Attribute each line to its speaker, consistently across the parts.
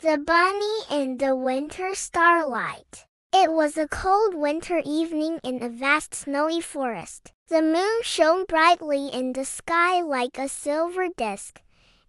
Speaker 1: The Bunny in the Winter Starlight. It was a cold winter evening in a vast snowy forest. The moon shone brightly in the sky like a silver disk,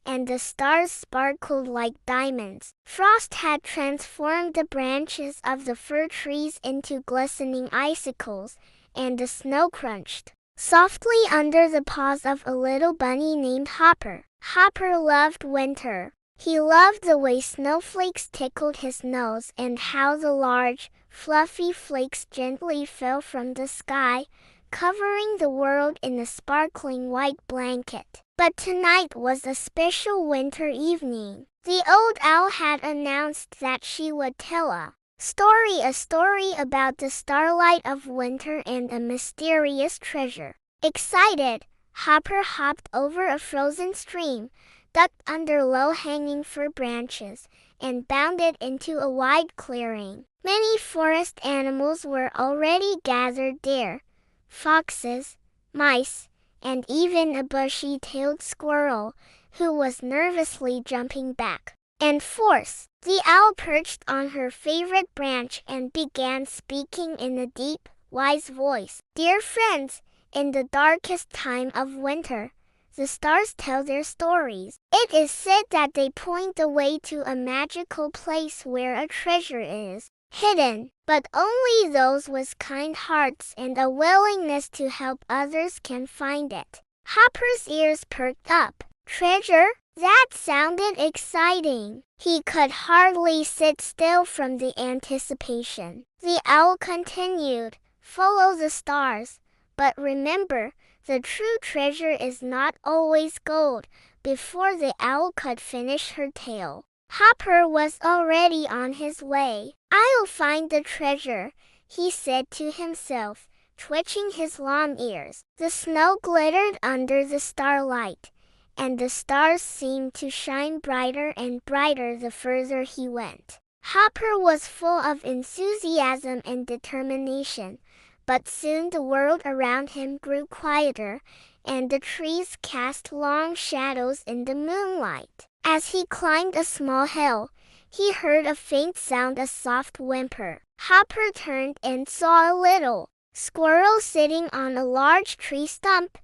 Speaker 1: and the stars sparkled like diamonds. Frost had transformed the branches of the fir trees into glistening icicles, and the snow crunched softly under the paws of a little bunny named Hopper. Hopper loved winter. He loved the way snowflakes tickled his nose and how the large, fluffy flakes gently fell from the sky, covering the world in a sparkling white blanket. But tonight was a special winter evening. The old owl had announced that she would tell a story about the starlight of winter and a mysterious treasure. Excited, Hopper hopped over a frozen stream, ducked under low-hanging fir branches, and bounded into a wide clearing. Many forest animals were already gathered there: foxes, mice, and even a bushy-tailed squirrel, who was nervously jumping back and forth. The owl perched on her favorite branch and began speaking in a deep, wise voice. "Dear friends, in the darkest time of winter, the stars tell their stories. It is said that they point the way to a magical place where a treasure is hidden, but only those with kind hearts and a willingness to help others can find it." Hopper's ears perked up. Treasure? That sounded exciting. He could hardly sit still from the anticipation. The owl continued, "Follow the stars, but remember, the true treasure is not always gold." Before the owl could finish her tale, Hopper was already on his way. "I'll find the treasure," he said to himself, twitching his long ears. The snow glittered under the starlight, and the stars seemed to shine brighter and brighter the further he went. Hopper was full of enthusiasm and determination, but soon the world around him grew quieter, and the trees cast long shadows in the moonlight. As he climbed a small hill, he heard a faint sound, a soft whimper. Hopper turned and saw a little squirrel sitting on a large tree stump,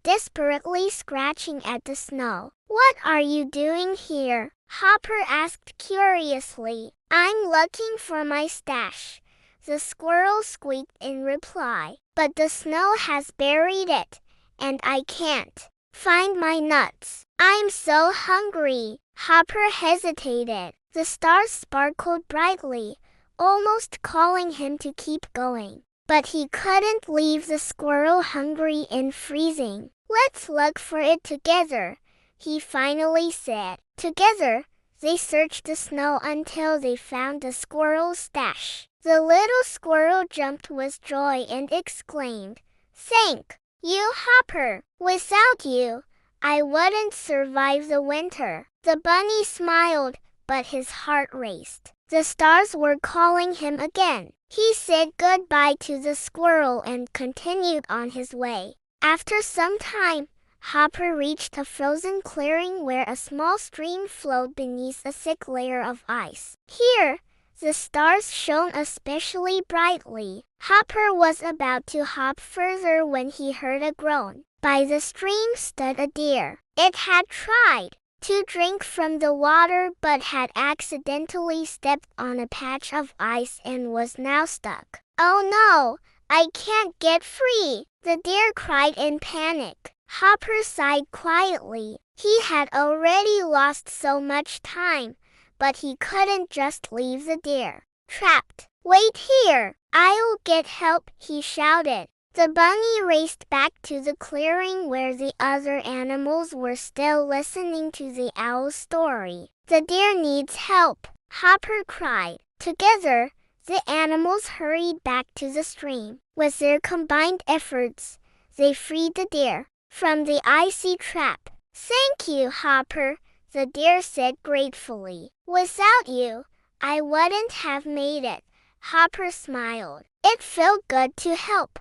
Speaker 1: desperately scratching at the snow. "What are you doing here?" Hopper asked curiously. "I'm looking for my stash," the squirrel squeaked in reply. "But the snow has buried it, and I can't find my nuts. I'm so hungry." Hopper hesitated. The stars sparkled brightly, almost calling him to keep going. But he couldn't leave the squirrel hungry and freezing. "Let's look for it together," he finally said. Together, they searched the snow until they found the squirrel's stash. The little squirrel jumped with joy and exclaimed, "Thank you, Hopper. Without you, I wouldn't survive the winter." The bunny smiled, but his heart raced. The stars were calling him again. He said goodbye to the squirrel and continued on his way. After some time, Hopper reached a frozen clearing where a small stream flowed beneath a thick layer of ice. Here, the stars shone especially brightly. Hopper was about to hop further when he heard a groan. By the stream stood a deer. It had tried to drink from the water but had accidentally stepped on a patch of ice and was now stuck. "Oh no, I can't get free!" the deer cried in panic. Hopper sighed quietly. He had already lost so much time, but he couldn't just leave the deer trapped. "Wait here, I'll get help," he shouted. The bunny raced back to the clearing where the other animals were still listening to the owl's story. "The deer needs help," Hopper cried. Together, the animals hurried back to the stream. With their combined efforts, they freed the deer from the icy trap. "Thank you, Hopper," the deer said gratefully. "Without you, I wouldn't have made it." Hopper smiled. It felt good to help.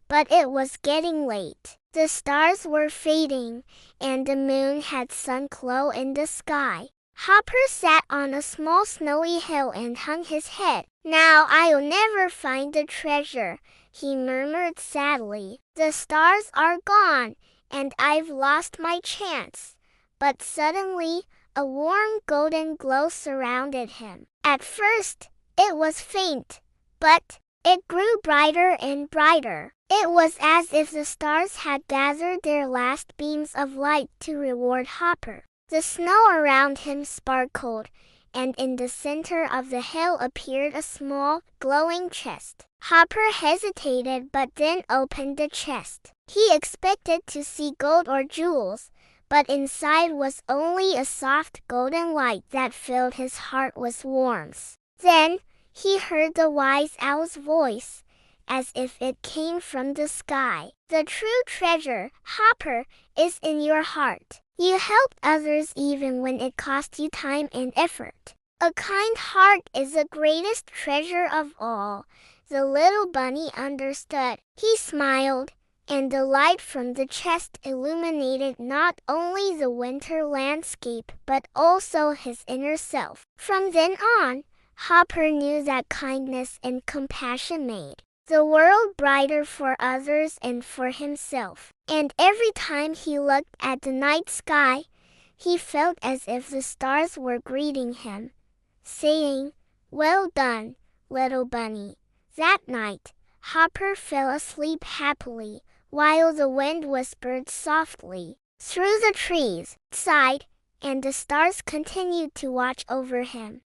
Speaker 1: But it was getting late. The stars were fading, and the moon had sunk low in the sky. Hopper sat on a small snowy hill and hung his head. "Now I'll never find the treasure," he murmured sadly. "The stars are gone, and I've lost my chance." But suddenly, a warm golden glow surrounded him. At first, it was faint, but it grew brighter and brighter. It was as if the stars had gathered their last beams of light to reward Hopper. The snow around him sparkled, and in the center of the hill appeared a small, glowing chest. Hopper hesitated but then opened the chest. He expected to see gold or jewels, but inside was only a soft golden light that filled his heart with warmth. Then he heard the wise owl's voice, as if it came from the sky. "The true treasure, Hopper, is in your heart. You helped others even when it cost you time and effort. A kind heart is the greatest treasure of all." The little bunny understood. He smiled, and the light from the chest illuminated not only the winter landscape but also his inner self. From then on, Hopper knew that kindness and compassion made the world brighter for others and for himself. And every time he looked at the night sky, he felt as if the stars were greeting him, saying, "Well done, little bunny." That night, Hopper fell asleep happily, while the wind whispered softly through the trees, sighed, and the stars continued to watch over him.